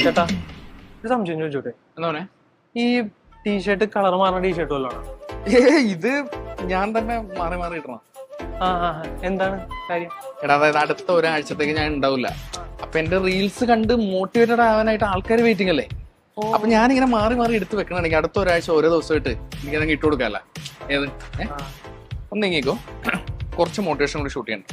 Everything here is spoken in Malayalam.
ചേട്ടാ ഒരു സംശയം ചോദിച്ചോട്ടെ? എന്താ പറഞ്ഞേ? ഈ ടീഷർട്ട് കളർ മാറുന്ന ടീഷർട്ട് വല്ലതാണ്? ഇത് ഞാൻ തന്നെ മാറി മാറി ഇടണം. എന്താണ് കാര്യം? എടാ, അതായത് അടുത്ത ഒരാഴ്ചത്തേക്ക് ഞാൻ ഉണ്ടാവില്ല. അപ്പൊ എന്റെ റീൽസ് കണ്ട് മോട്ടിവേറ്റഡ് ആവാനായിട്ട് ആൾക്കാർ വെയിറ്റിംഗ് അല്ലേ. അപ്പൊ ഞാനിങ്ങനെ മാറി മാറി എടുത്ത് വെക്കണമെങ്കിൽ അടുത്ത ഒരാഴ്ച ഓരോ ദിവസമായിട്ട് എനിക്കതങ്ങ് ഇട്ട് കൊടുക്കാല്ല. ഏത് ഒന്ന് നീങ്ങിക്കോ, കുറച്ച് മോട്ടിവേഷൻ കൂടി ഷൂട്ട് ചെയ്യണം.